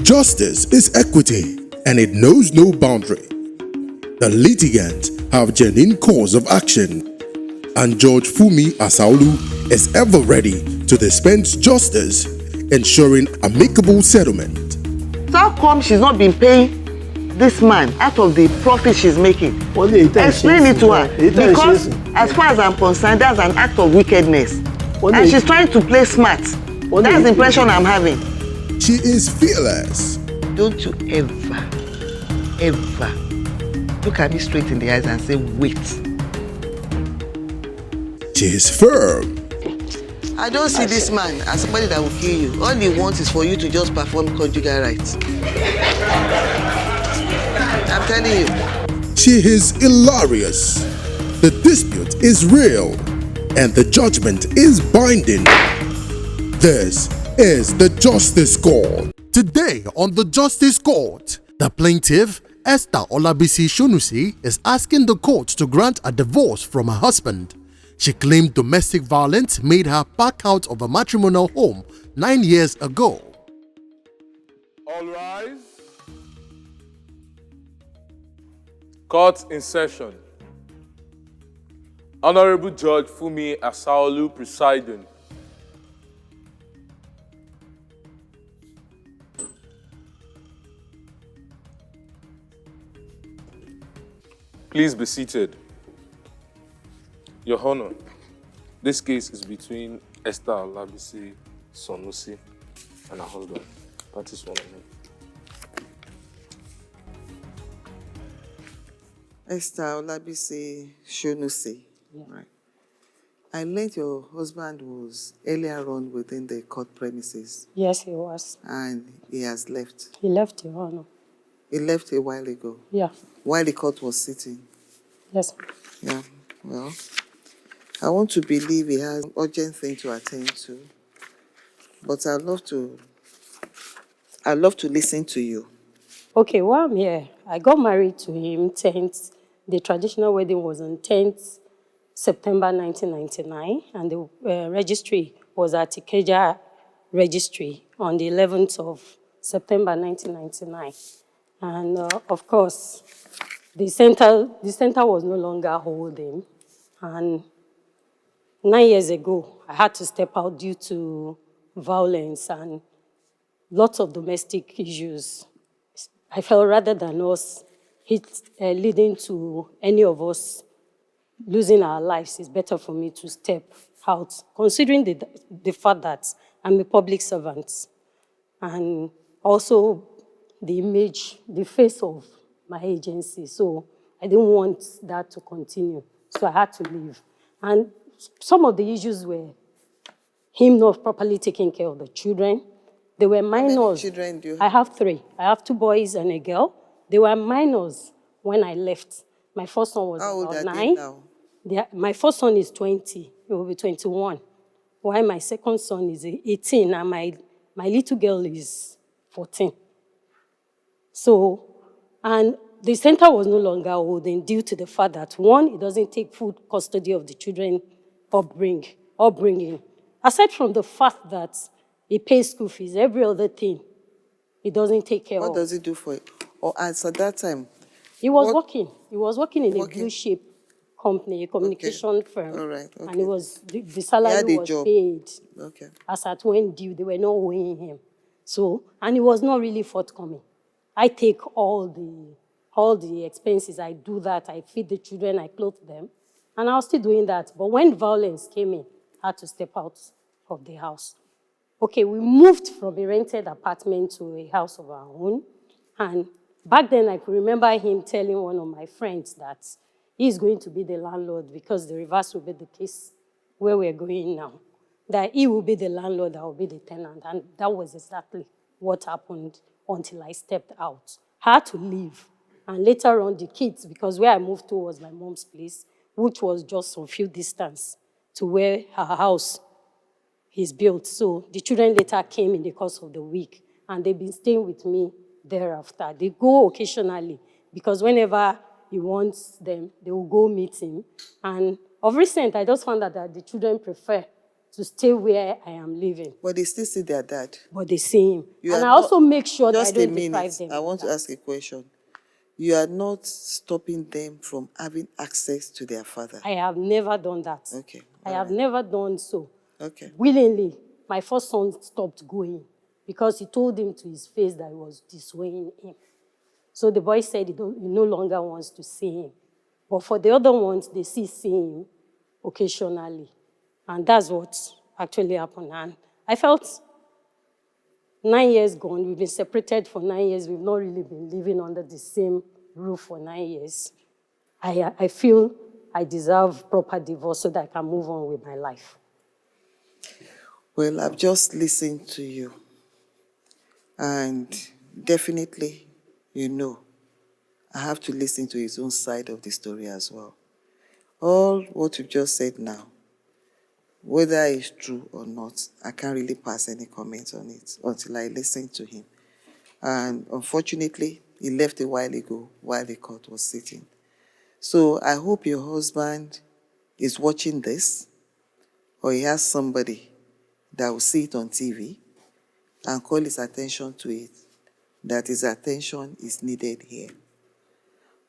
Justice is equity, and it knows no boundary. The litigants have genuine cause of action, and Judge Fumi Asaolu is ever ready to dispense justice, ensuring amicable settlement. So how come she's not been paying this man out of the profit she's making? Explain it to her. Because as far as I'm concerned, that's an act of wickedness. And she's trying to play smart. That's the impression I'm having. She is fearless. Don't you ever look at me straight in the eyes and say, wait. She is firm. I don't see this man as somebody that will kill you. All he wants is for you to just perform conjugal rights. I'm telling you. She is hilarious. The dispute is real, and the judgment is binding. This is the Justice Court. Today on the Justice Court, the plaintiff, Esther Olabisi Shonusi, is asking the court to grant a divorce from her husband. She claimed domestic violence made her back out of a matrimonial home 9 years ago. All rise. Court in session. Honorable Judge Fumi Asaolu presiding. Please be seated. Your Honor, this case is between Esther Olabisi Shonusi and her husband. That is one of them. Esther Olabisi Shonusi. Yeah. Right. I learned your husband was earlier on within the court premises. Yes, he was. And he has left. He left, Your Honor. He left a while ago. Yeah. While the court was sitting. Yes. Yeah, well, I want to believe he has an urgent thing to attend to. But I'd love to listen to you. Okay, while I'm here, I got married to him 10th. The traditional wedding was on 10th September 1999, and the registry was at Ikeja Registry on the 11th of September 1999. And of course, the center was no longer holding. And 9 years ago, I had to step out due to violence and lots of domestic issues. I felt rather than us leading to any of us losing our lives, it's better for me to step out, considering the fact that I'm a public servant and also the image, the face of my agency. So I didn't want that to continue. So I had to leave. And some of the issues were him not properly taking care of the children. They were minors. How many children do you have? I have 3. I have 2 boys and a girl. They were minors when I left. My first son was How old about are 9. They now? My first son is 20. He will be 21. While my second son is 18, and my little girl is 14. So, and the center was no longer holding due to the fact that, one, it doesn't take full custody of the children upbringing. Aside from the fact that it pays school fees, every other thing, it doesn't take care of. What does it do for it? Or as at that time? He was working. He was working in a blue chip company, a communication firm. All right. Okay. And it was the salary was paid. Okay. As at when due, they were not owing him. So, and it was not really forthcoming. I take all the expenses. I do that. I feed the children. I clothe them. And I was still doing that. But when violence came in, I had to step out of the house. Okay, we moved from a rented apartment to a house of our own. And back then, I could remember him telling one of my friends that he's going to be the landlord because the reverse will be the case where we're going now. That he will be the landlord, I will be the tenant. And that was exactly what happened until I stepped out. I had to leave. And later on, the kids, because where I moved to was my mom's place, which was just some few distance to where her house is built. So the children later came in the course of the week, and they've been staying with me thereafter. They go occasionally, because whenever he wants them, they will go meet him. And of recent, I just found out that the children prefer to stay where I am living. But they still see their dad. But they see him. You and I not, also make sure that I just a don't deprive minute, them. I want to ask a question. You are not stopping them from having access to their father. I have never done that. Okay. I have never done so. Okay. Willingly, my first son stopped going because he told him to his face that he was disowning him. So the boy said he no longer wants to see him. But for the other ones, they see him occasionally. And that's what actually happened. And I felt 9 years gone, we've been separated for 9 years, we've not really been living under the same roof for 9 years. I feel I deserve proper divorce so that I can move on with my life. Well, I've just listened to you. And definitely, I have to listen to his own side of the story as well. All what you've just said now, whether it's true or not, I can't really pass any comments on it until I listen to him. And unfortunately, he left a while ago while the court was sitting. So I hope your husband is watching this, or he has somebody that will see it on TV and call his attention to it, that his attention is needed here.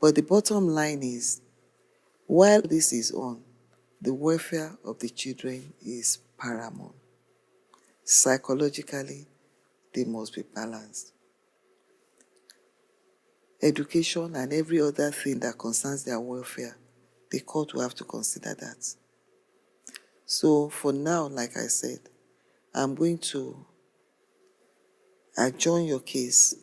But the bottom line is, while this is on, the welfare of the children is paramount. Psychologically, they must be balanced. Education and every other thing that concerns their welfare, the court will have to consider that. So for now, like I said, I'm going to adjourn your case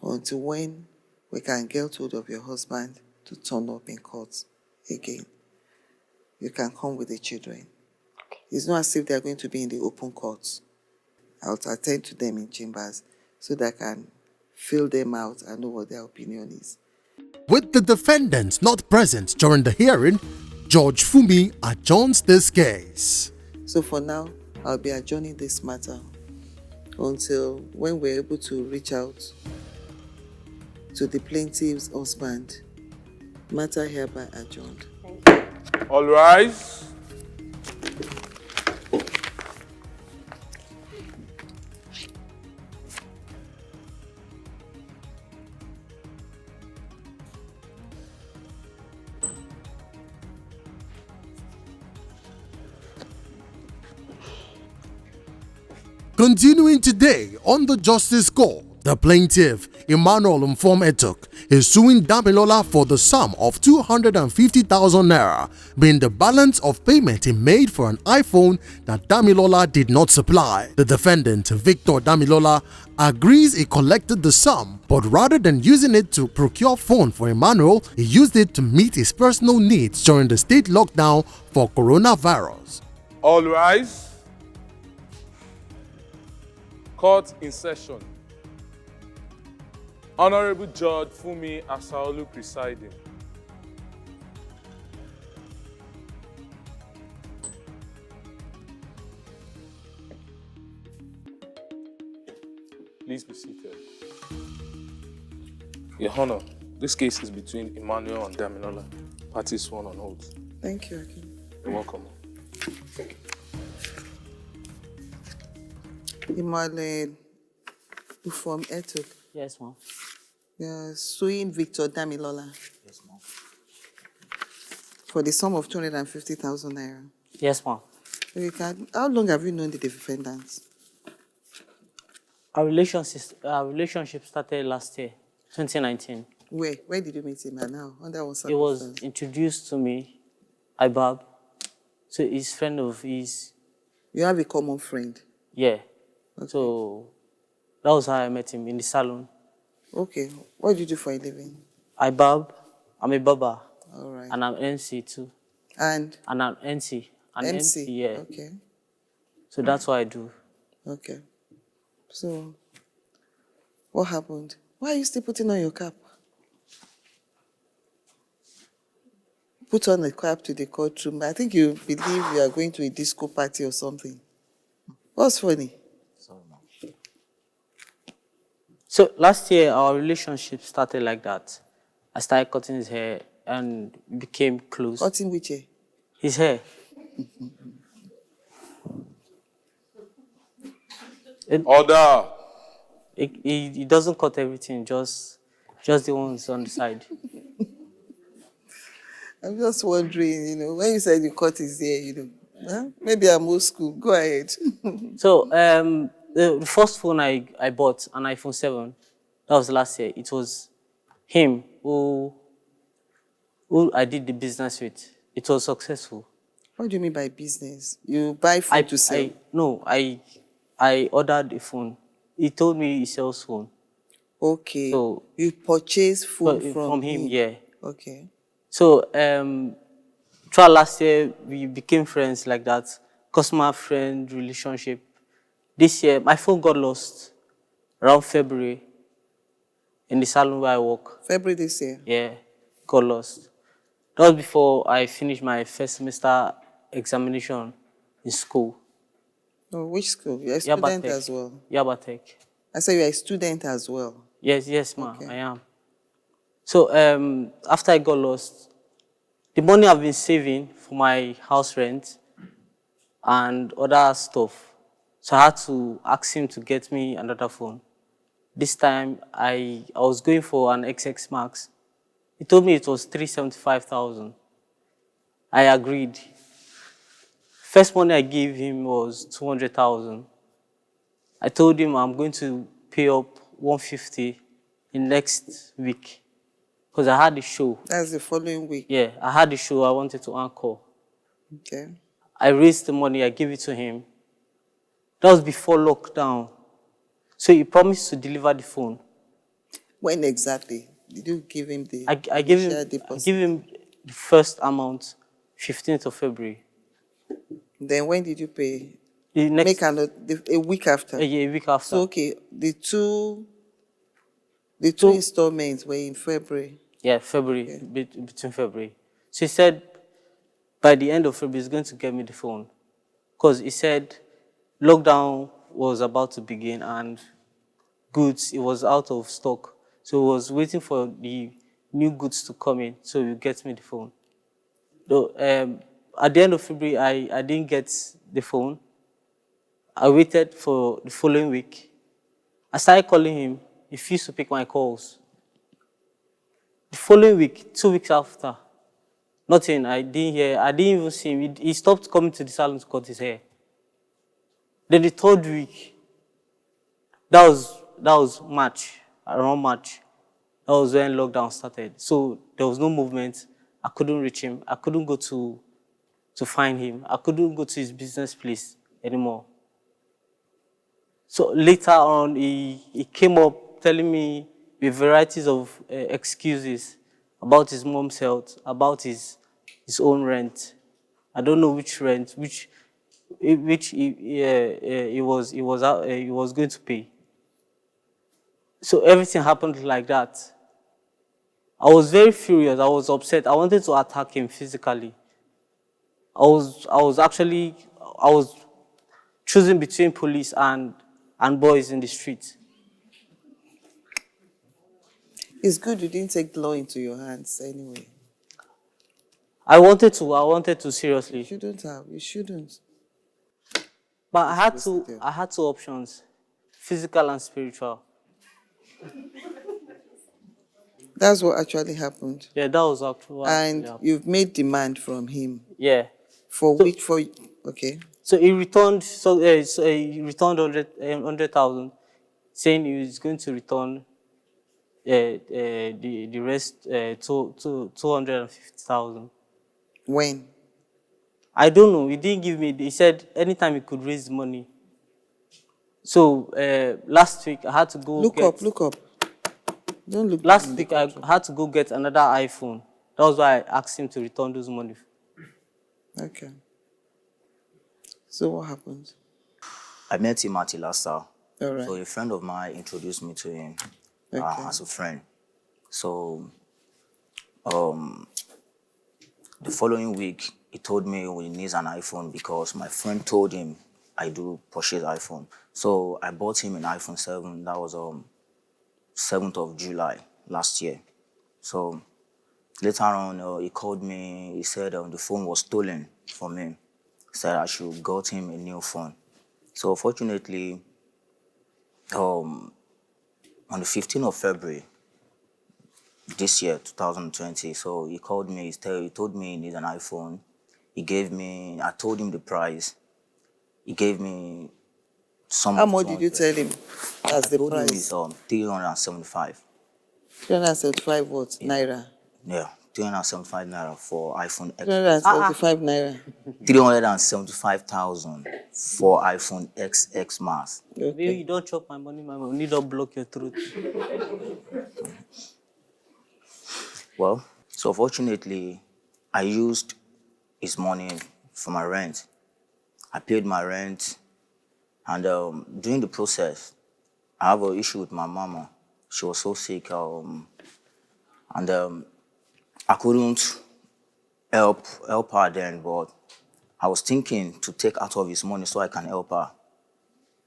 until when we can get hold of your husband to turn up in court again. You can come with the children. Okay. It's not as if they're going to be in the open courts. I'll attend to them in chambers so that I can fill them out and know what their opinion is. With the defendant not present during the hearing, Judge Fumi adjourns this case. So for now, I'll be adjourning this matter until when we're able to reach out to the plaintiff's husband. Matter hereby adjourned. All rise. Continuing today on the Justice Court, the plaintiff, Emmanuel Mfom Etok, is suing Damilola for the sum of 250,000 naira, being the balance of payment he made for an iPhone that Damilola did not supply. The defendant, Victor Damilola, agrees he collected the sum, but rather than using it to procure phone for Emmanuel, he used it to meet his personal needs during the state lockdown for coronavirus. All rise. Court in session. Honorable Judge Fumi Asaolu presiding. Please be seated. Your Honor, this case is between Emmanuel and Damilola. Parties sworn on oath. Thank you, Akin. You're welcome. Emmanuel Mfom Etok. Yes, ma'am. You're suing Victor Damilola. Yes, ma'am. For the sum of 250,000 naira. Yes, ma'am. How long have you known the defendants? Our relationship started last year, 2019. Where did you meet him and how? Under what He was circumstance? introduced to me, Ibab, so he's friend of his. You have a common friend? Yeah. Okay. So that was how I met him in the salon. Okay. What do you do for a living? Ibab, I'm a barber. All right. And I'm NC too. And I'm NC. MC? Yeah. Okay. So that's what I do. Okay. So, what happened? Why are you still putting on your cap? Put on a cap to the courtroom. I think you believe you are going to a disco party or something. What's funny? So last year, our relationship started like that. I started cutting his hair and became close. Cutting which hair? His hair. Order. He doesn't cut everything, just the ones on the side. I'm just wondering, when you said the cut is there, maybe I'm old school. Go ahead. So the first phone I bought, an iPhone 7, that was last year. It was him who I did the business with. It was successful. What do you mean by business? You buy phone to sell? I ordered a phone. He told me he sells phone. Okay. So you purchased phone from him, yeah. Okay. So throughout last year, we became friends like that, customer-friend relationship. This year, my phone got lost around February in the salon where I work. February this year? Yeah, got lost. That was before I finished my first semester examination in school. Oh, which school? You're a student as well? Yabatech. I said you're a student as well? Yes, ma, okay. I am. So after I got lost, the money I've been saving for my house rent and other stuff, so I had to ask him to get me another phone. This time, I was going for an XX Max. He told me it was 375,000. I agreed. First money I gave him was 200,000. I told him I'm going to pay up 150 in next week because I had the show. That's the following week? Yeah, I had the show I wanted to anchor. Okay. I raised the money, I gave it to him. That was before lockdown. So he promised to deliver the phone. When exactly? Did you give him the I gave him the first amount, 15th of February. Then when did you pay? A week after? Yeah, a week after. So, okay, the two installments were in February? Yeah, February, okay. Between February. So he said by the end of February, he's going to get me the phone. Because he said lockdown was about to begin and goods, it was out of stock. So he was waiting for the new goods to come in, so he gets me the phone. Though, at the end of February, I didn't get the phone. I waited for the following week. I started calling him. He refused to pick my calls. The following week, 2 weeks after, nothing. I didn't hear. I didn't even see him. He stopped coming to the salon to cut his hair. Then the third week, that was March, around March. That was when lockdown started. So there was no movement. I couldn't reach him. I couldn't go to find him. I couldn't go to his business place anymore. So later on, he came up telling me with varieties of excuses about his mom's health, about his own rent. I don't know which rent, which he was going to pay. So everything happened like that. I was very furious. I was upset. I wanted to attack him physically. I was choosing between police and boys in the street. It's good you didn't take the law into your hands anyway. I wanted to seriously. You shouldn't. But I had two options, physical and spiritual. That's what actually happened. Yeah, that was actually what happened. And you've made demand from him. Yeah. Okay. So he returned. He returned 100,000, saying he was going to return the rest 250,000. When? I don't know. He didn't give me. He said anytime he could raise money. So last week I had to go. Look up. Don't look. Last week I had to go get another iPhone. That was why I asked him to return those money. Okay. So what happened? I met him at Ilasa. All right. So a friend of mine introduced me to him as a friend. So the following week, he told me he needs an iPhone because my friend told him I do purchase iPhone. So I bought him an iPhone 7. That was 7th of July last year. So later on, he called me. He said the phone was stolen from him. He said I should got him a new phone. So fortunately, On the 15th of February this year, 2020, so he called me, he told me he needs an iPhone. I told him the price. He gave me some. How much did you tell him as the price? I told him price? it's 375. 375 what? Yeah. Naira. Yeah, 375 naira for iPhone X. 375 naira. 375,000 for iPhone XX Max. Baby, you don't chop my money don't block your throat. Well, so fortunately, I used his money for my rent. I paid my rent, and during the process, I have an issue with my mama. She was so sick, and I couldn't help her then, but I was thinking to take out of his money so I can help her.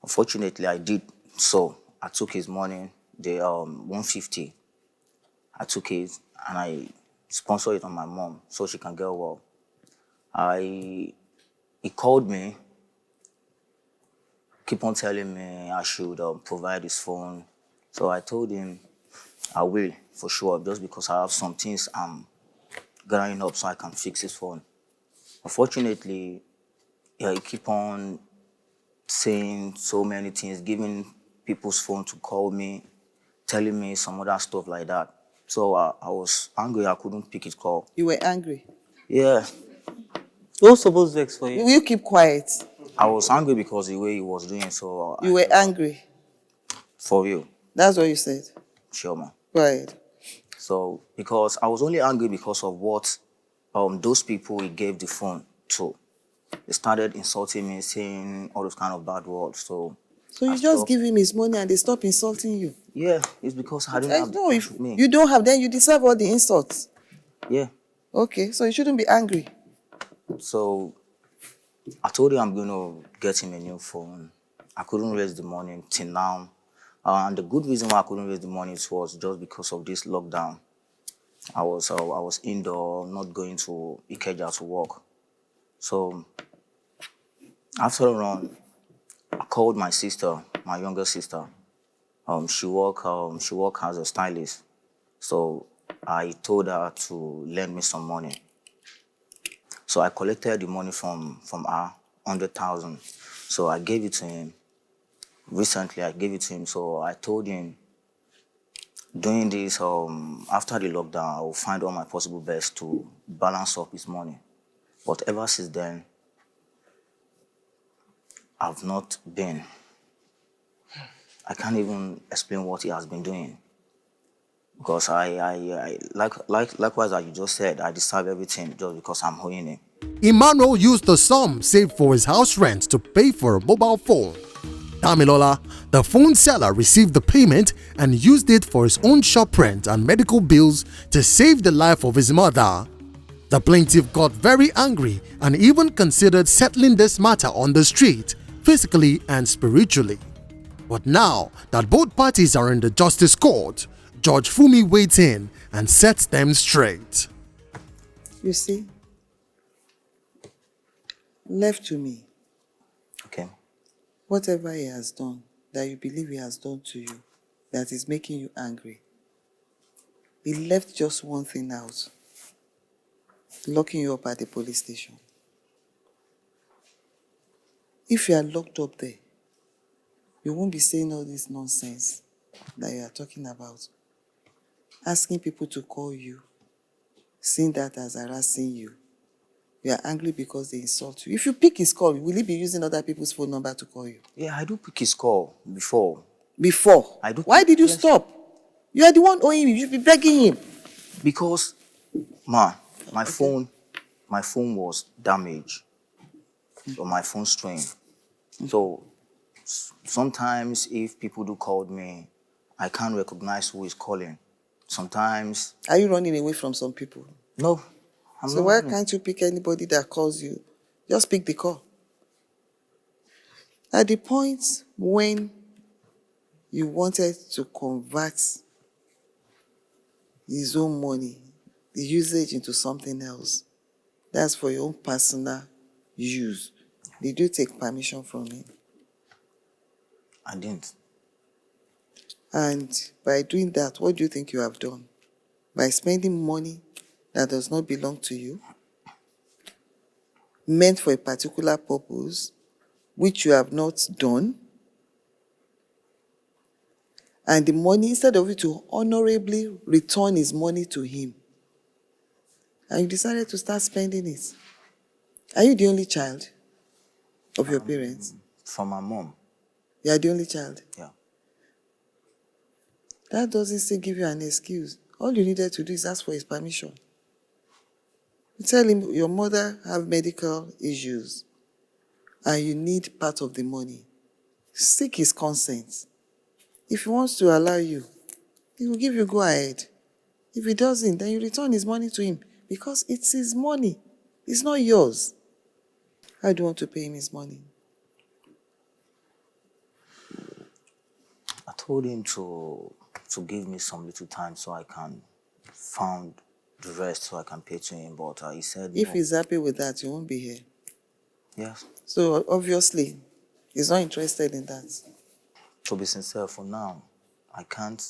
Unfortunately, I did so. I took his money, the 150. I took it and I sponsored it on my mom so she can get well. He called me, keep on telling me I should provide his phone. So I told him I will, for sure, just because I have some things I'm gathering up so I can fix his phone. Unfortunately, he keep on saying so many things, giving people's phone to call me, telling me some other stuff like that. So I was angry, I couldn't pick his call. You were angry? Yeah. What's supposed to for you? Will you keep quiet? I was angry because the way he was doing, so... You were angry? For real. That's what you said? Sure, man. Go ahead. So, because I was only angry because of what those people he gave the phone to. They started insulting me, saying all those kind of bad words, so you just give him his money and they stop insulting you? Yeah, it's because I don't have the cash with me. You don't have, then you deserve all the insults. Yeah. Okay, so you shouldn't be angry. So I told him I'm going to get him a new phone. I couldn't raise the money till now. And the good reason why I couldn't raise the money was just because of this lockdown. I was indoor, not going to Ikeja to work. So after a run, I called my sister, my younger sister. She work as a stylist. So I told her to lend me some money. So I collected the money from her, 100,000. So I gave it to him. Recently, I gave it to him. So I told him, doing this, after the lockdown, I will find all my possible best to balance up his money. But ever since then, I've not been. I can't even explain what he has been doing. Because likewise, as you just said, I deserve everything just because I'm owing him. Emmanuel used the sum saved for his house rent to pay for a mobile phone. Damilola, the phone seller, received the payment and used it for his own shop rent and medical bills to save the life of his mother. The plaintiff got very angry and even considered settling this matter on the street, physically and spiritually. But now that both parties are in the justice court, Judge Fumi waits in and sets them straight. You see, left to me, Okay. Whatever he has done, that you believe he has done to you, that is making you angry, he left just one thing out: locking you up at the police station. If you are locked up there, you won't be saying all this nonsense that you are talking about. Asking people to call you, seeing that as harassing you. You are angry because they insult you. If you pick his call, will he be using other people's phone number to call you? Yeah, I do pick his call before. Before? I do. Why did you stop? You are the one owing him. You should be begging him. Because, my phone was damaged. So my phone strained. So sometimes if people do call me, I can't recognize who is calling. Sometimes. Are you running away from some people? No. So why can't you pick anybody that calls you? Just pick the call. At the point when you wanted to convert his own money, the usage, into something else, that's for your own personal use. Did you take permission from him? I didn't. And by doing that, what do you think you have done? By spending money that does not belong to you, meant for a particular purpose, which you have not done, and the money, instead of you to honorably return his money to him, and you decided to start spending it. Are you the only child of your parents? From my mom. You are the only child? Yeah. That doesn't still give you an excuse. All you needed to do is ask for his permission. You tell him your mother have medical issues and you need part of the money. Seek his consent. If he wants to allow you, he will give you go ahead. If he doesn't, then you return his money to him because it's his money. It's not yours. How do you want to pay him his money? I told him to give me some little time so I can found the rest so I can pay to him, but he said If no. he's happy with that, you won't be here. Yes. So obviously, he's not interested in that. To be sincere, for now, I can't.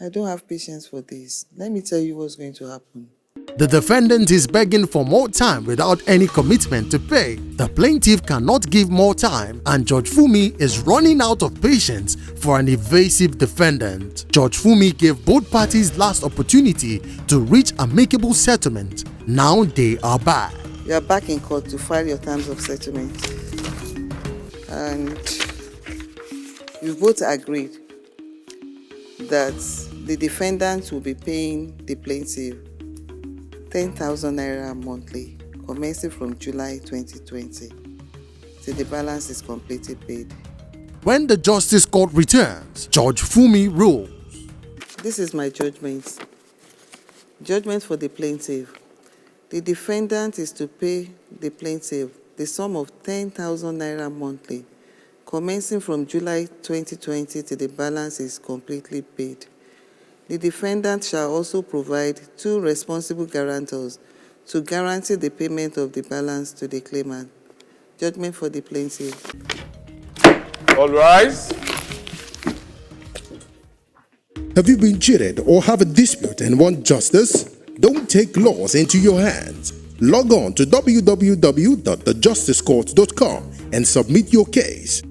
I don't have patience for this. Let me tell you what's going to happen. The defendant is begging for more time without any commitment to pay. The plaintiff cannot give more time, and Judge Fumi is running out of patience for an evasive defendant. Judge Fumi gave both parties last opportunity to reach amicable settlement. Now they are back. You are back in court to file your terms of settlement. And you both agreed that the defendant will be paying the plaintiff 10,000 naira monthly, commencing from July 2020, till the balance is completely paid. When the Justice Court returns, Judge Fumi rules. This is my judgment. Judgment for the plaintiff. The defendant is to pay the plaintiff the sum of 10,000 naira monthly, commencing from July 2020 till the balance is completely paid. The defendant shall also provide 2 responsible guarantors to guarantee the payment of the balance to the claimant. Judgment for the plaintiff. All rise. Have you been cheated or have a dispute and want justice? Don't take laws into your hands. Log on to www.thejusticecourt.com and submit your case.